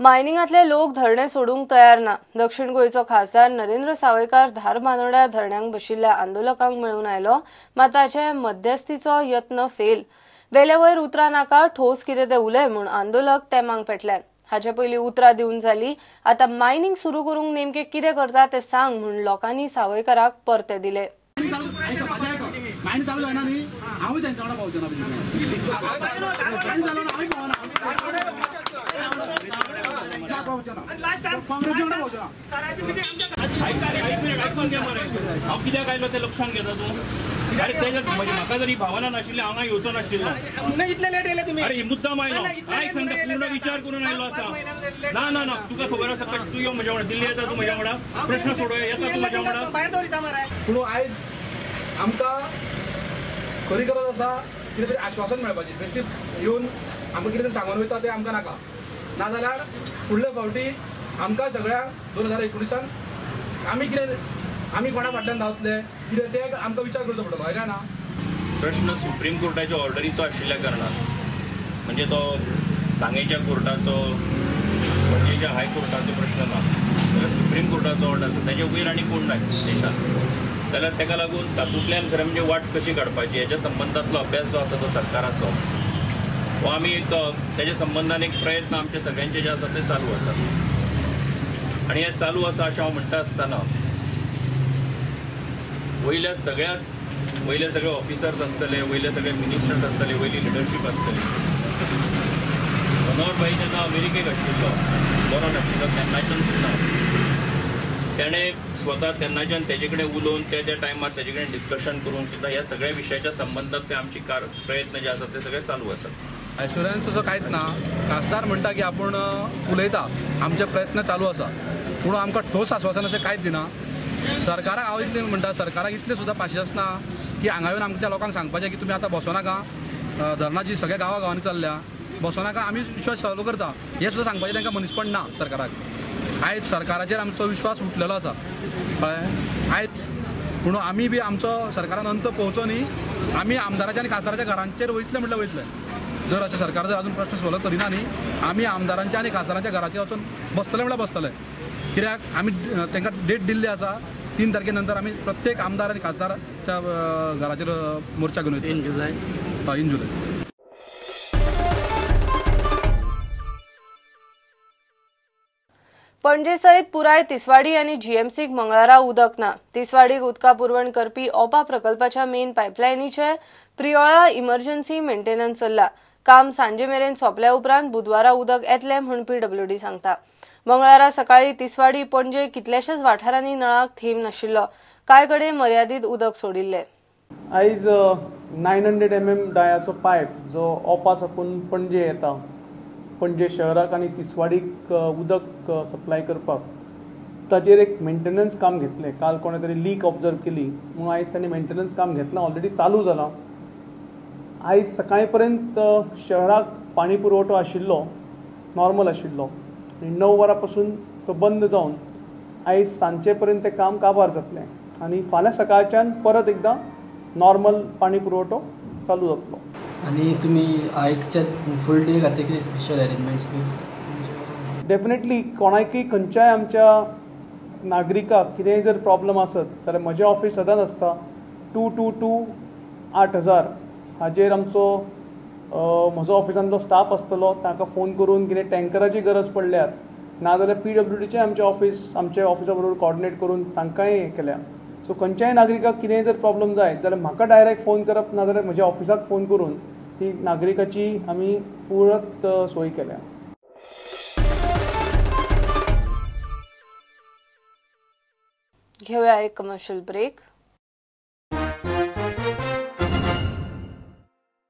मायनिंगातले लोक धरणे सोडूंक तयार ना। दक्षिण गोयचो खासदार नरेंद्र सावयकार धार बांदोड्या धरण्यांक बशिल्ल्या आंदोलकांक मेळून आयलो, मात ताचे मध्यस्थीचो यत्न फेल। वेले वयर उतरां नाका, ठोस कितें ते उलय म्हूण आंदोलक तेमांक पेटल्यात। हाचे पयलीं उतरां दिवन जाली, आतां मायनिंग सुरू करूंक नेमकें कितें करता तें सांग म्हूण लोकांनी सावयकाराक परते दिले। कित्याक आयलो ते लक्षांत घेता तूं? अरे म्हाका जर ही भावना नाशिल्ली हांगा येवचो नाशिल्लो। इतले लेट येयले तुमी? अरे मुद्दाम आयलो, हांव सांगता पूर्ण विचार करून आयलो आसा। ना ना ना, तुका खबर आसा तूं यो म्हज्या वांगडा, दिल्ली येता तूं म्हज्या वांगडा, प्रश्न सोडोवया येता तूं म्हज्या वांगडा? भायर दवरिता मरे। पूण आयज आमकां खरी गरज आसा कितें तरी आश्वासन मेळपाची। बेश्टी येवन आमकां कितें तरी सांगून वयता तें आमकां नाका। नाजाल्यार फुडले फावटी आमकां सगळ्यांक 2019 आमी कोणा फाटल्यान धांवतले कितें तें आमकां विचार करचो पडटलो, हय काय ना? प्रश्न सुप्रीम कोर्टाच्या ऑर्डरीचो आशिल्ल्या कारणान, म्हणजे तो सांगेच्या कोर्टाचो पणजेच्या हायकोर्टाचो प्रश्न ना, जाल्यार सुप्रीम कोर्टाचो ऑर्डर आसा, ताचे वयर आनी कोण ना देशांत। जाल्यार ताका लागून तातूंतल्यान खरें म्हणजे वाट कशी काडपाची हेच्या संबंदांतलो अभ्यास जो आसा तो सरकाराचो, हो आमी एक तेच्या संबंधान एक प्रयत्न आमचे सगळ्यांचे जे आसा ते चालू आसा। आनी हे चालू आसा अशें हांव म्हणटा आसतना वयले सगळे ऑफिसर्स आसतले, वयले सगळे मिनिस्टर्स आसतले, वयली लिडरशीप आसतली। मनोहर भाई जेन्ना अमेरिकेक आशिल्लो, बरो नाशिल्लो तेन्नाच्यान सुद्दां तेणें स्वता तेन्नाच्यान तेजे कडेन उलोवन त्या टायमार तेजे कडेन डिस्कशन करून सुद्दां ह्या सगळ्या विशयाच्या संबंधात ते आमची प्रयत्न जे आसात ते सगळे चालू आसात। ॲश्युरन्स असो कांयच ना। खासदार म्हणटा की आपूण उलयता, आमचे प्रयत्न चालू आसा, पूण आमकां ठोस आश्वासन अशें कांयच दिना। सरकाराक हांव इतलें म्हणटा, सरकाराक इतलें सुद्दां पाशियेंस ना की हांगा येवन आमच्या लोकांक सांगपाचें की तुमी आतां बसोनाका, धरणाची सगळ्या गांवांनी चल्ल्या, बसोनाका, आमी विश्वास चालू करता, हें सुद्दां सांगपाचें तांकां मनीसपण ना सरकाराक। आयज सरकाराचेर आमचो विश्वास उठलेलो आसा, कळ्ळें? आयज पूण आमी बी आमचो सरकारान अंत पोवचो न्ही, आमी आमदाराच्या आनी खासदाराच्या घरांचेर वयतले म्हणल्यार वयतले। जर अशें सरकार जर अजून प्रश्न सॉल्व करिना न्ही, आमी आमदारांच्या आनी खासदारांच्या घराचेर वचून बसतले म्हणल्यार बसतले। कित्याक आमी तांकां डेट दिल्ली आसा, 3 तारखे नंतर आमी प्रत्येक आमदार आनी खासदाराच्या घराचेर मोर्चा घेवन वयतले। इन जुलय। पणजे सयत पुराय तिसवाडी आनी जीएमसीक मंगळारा उदक ना। तिसवाडीक उदका पुरवण करपी ओपा प्रकल्पाच्या मेन पायपलायनीचे प्रियोळा इमर्जन्सी मेंटेनन्स चल्ला। काम सांजे मेरेन सोंपल्या उपरांत बुधवारा उदक येतलें म्हूण PWD सांगता। मंगळारा सकाळी तिसवाडी पणजे कितल्याशाच वाठारांनी नळाक थेंब नाशिल्लो, कांय कडेन मर्यादीत उदक सोडिल्ले। आयज 900 mm डायाचो पायप जो ओपा साकून पणजे येता, पणजे शहराक आनी तिसवाडीक उदक सप्लाय करपाक, ताचेर एक मेंटेनन्स काम घेतलें। काल कोणे तरी लीक ऑब्जर्व केली म्हणून आयज तांणी मेंटेनन्स काम घेतलां, ऑलरेडी चालू जालां। आयज सकाळी पर्यंत शहराक पाणी पुरवठो आशिल्लो, नॉर्मल आशिल्लो, 9 वरां पासून तो बंद जावन आयज सांजे पर्यंत तें काम काबार जातलें आनी फाल्यां सकाळच्यान परत एकदां नॉर्मल पाणी पुरवठो चालू जातलो। आनी तुमी आयजच्या फूल डे खातीर कितें स्पेशल अरेंजमेंट्स बी? डेफिनेटली कोणाकय खंयच्याय आमच्या नागरिकाक कितेंय जर प्रॉब्लम आसत जाल्यार म्हजें ऑफिस सदांच आसता 222-8000 हाजेर आमचो म्हजो ऑफिसांतलो स्टाफ आसतलो, तांकां फोन करून कितें टँकराची गरज पडल्यार, नाजाल्यार PWDचें आमचें ऑफिस आमच्या ऑफिसा बरोबर कोऑर्डिनेट करून तांकांय हें केल्या। सो खंयच्याय नागरिकाक कितेंय जर प्रॉब्लम जाय जाल्यार म्हाका डायरेक्ट फोन करप, नाजाल्यार म्हज्या ऑफिसाक फोन करून ती नागरिकाची आमी पूर्णत सोय केल्या। घेऊया एक कमर्शियल ब्रेक।